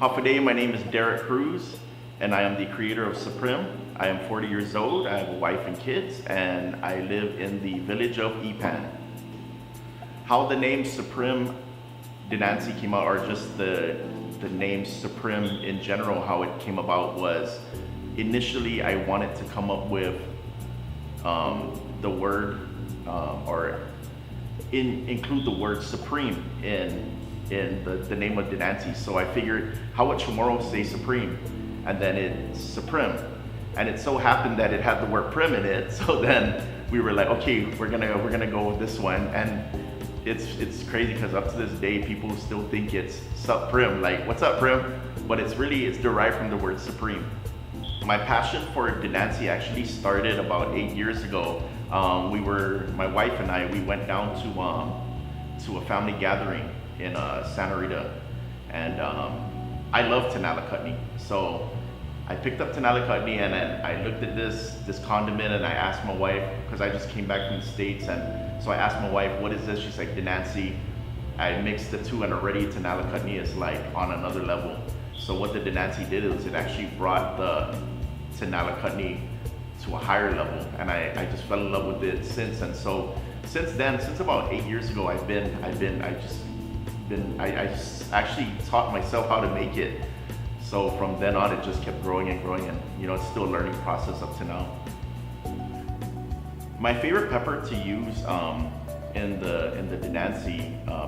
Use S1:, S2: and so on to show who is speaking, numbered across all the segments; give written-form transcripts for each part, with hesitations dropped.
S1: Hafaday, my name is Derrick Cruz, and I am the creator of Su'prim. I am 40 years old, I have a wife and kids, and I live in the village of Ipan. How the name Su'prim Denanche came out, or just the name Su'prim in general, how it came about was, initially I wanted to come up with the word, or include the word supreme in the name of Denanche. So I figured, how would tomorrow say supreme? And then it's Su'prim. And it so happened that it had the word prim in it. So then we were like, okay, we're gonna go with this one. And it's crazy because up to this day, people still think it's Su'prim, like what's up, prim? But it's derived from the word supreme. My passion for Denanche actually started about 8 years ago. My wife and I, we went down to a family gathering in Santa Rita, and I love Tenalacutney. So I picked up Tenalacutney and then I looked at this condiment and I asked my wife, because I just came back from the States, and so I asked my wife, what is this? She's like, Denanche. I mixed the two and already Tenalacutney is like on another level. So what the Denanche did is it actually brought the Tenalacutney to a higher level, and I just fell in love with it since. And so since then, since about 8 years ago, I actually taught myself how to make it. So from then on, it just kept growing and growing, and it's still a learning process up to now. My favorite pepper to use in the Denanche,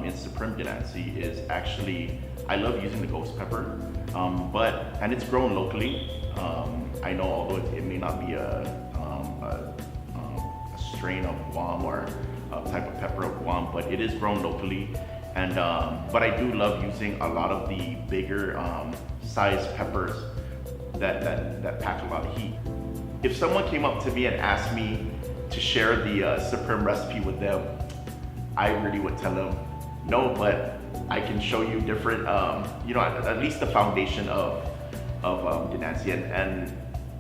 S1: in Su'prim Denanche, is actually, I love using the ghost pepper, and it's grown locally. I know, although it may not be a strain of Guam or a type of pepper of Guam, but it is grown locally. And but I do love using a lot of the bigger size peppers that pack a lot of heat. If someone came up to me and asked me to share the Su'prim recipe with them, I really would tell them no, but I can show you different, at least the foundation of Denanche, and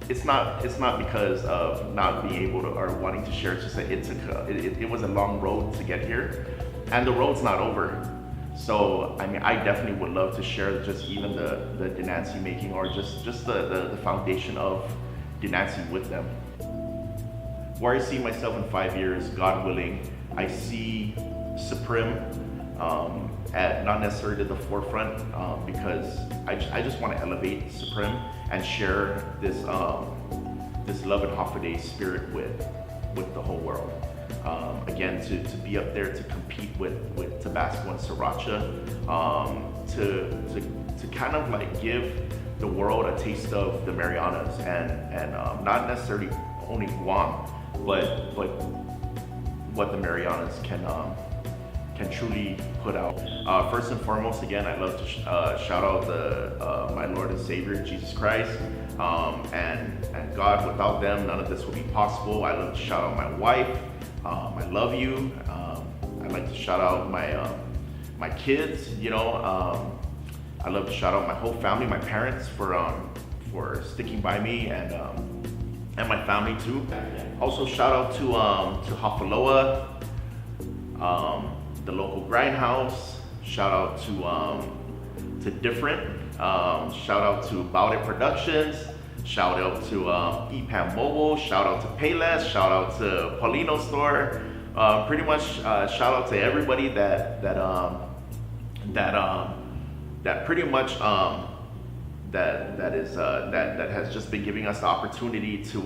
S1: it's not because of not being able to or wanting to share. It's just that it was a long road to get here, and the road's not over. So I mean, I definitely would love to share just even the Denanche making, or just the foundation of Denanche with them. Where I see myself in 5 years, God willing, I see Su'prim at not necessarily to the forefront, because I just want to elevate Su'prim and share this love and Hafaday spirit with the whole world. Again, to be up there to compete with Tabasco and Sriracha, to kind of like give the world a taste of the Marianas, and not necessarily only Guam, but what the Marianas can truly put out. First and foremost, again, I'd love to shout out my Lord and Savior, Jesus Christ, and God. Without them, none of this would be possible. I'd love to shout out my wife. I love you. I'd like to shout out my kids. I'd love to shout out my whole family, my parents for sticking by me, and my family too. Also shout out to Hafaloa, the local grindhouse. Shout out to Different. Shout out to About It Productions. Shout out to Ipan Mobile. Shout out to Payless. Shout out to Paulino Store. Pretty much shout out to everybody that pretty much that has just been giving us the opportunity to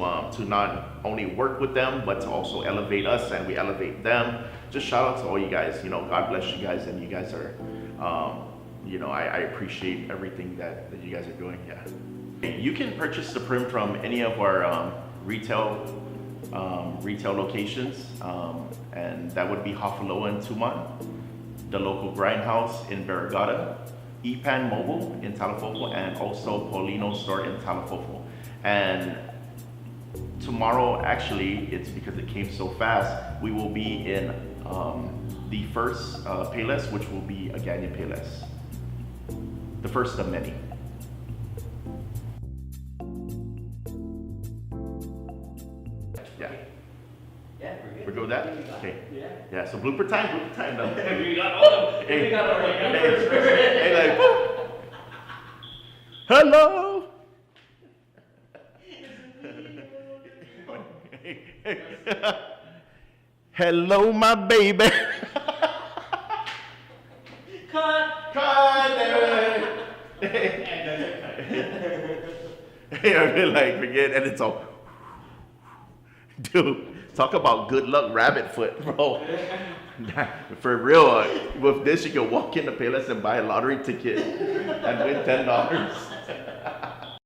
S1: not only work with them, but to also elevate us, and we elevate them. Just shout out to all you guys. God bless you guys, and you guys are, I appreciate everything that you guys are doing. Yeah. You can purchase Su'prim from any of our retail locations, and that would be Hafaloa in Tuman, the local grindhouse in Barrigada, Ipan Mobile in Talafofo, and also Paulino Store in Talafofo. And tomorrow, actually, it's because it came so fast, we will be in the first Payless, which will be a Ganyan Payless, the first of many. Yeah.
S2: Yeah, we're good.
S1: We're good with that? Okay. Yeah, so blooper time though.
S2: We got all of them.
S1: Hey.
S2: We got all of them.
S1: Hey, like, Hello. Hello, my baby.
S2: Cut.
S1: Hey, I feel like forget, and it's all, dude. Talk about good luck rabbit foot, bro. For real, with this you can walk into Payless and buy a lottery ticket and win $10.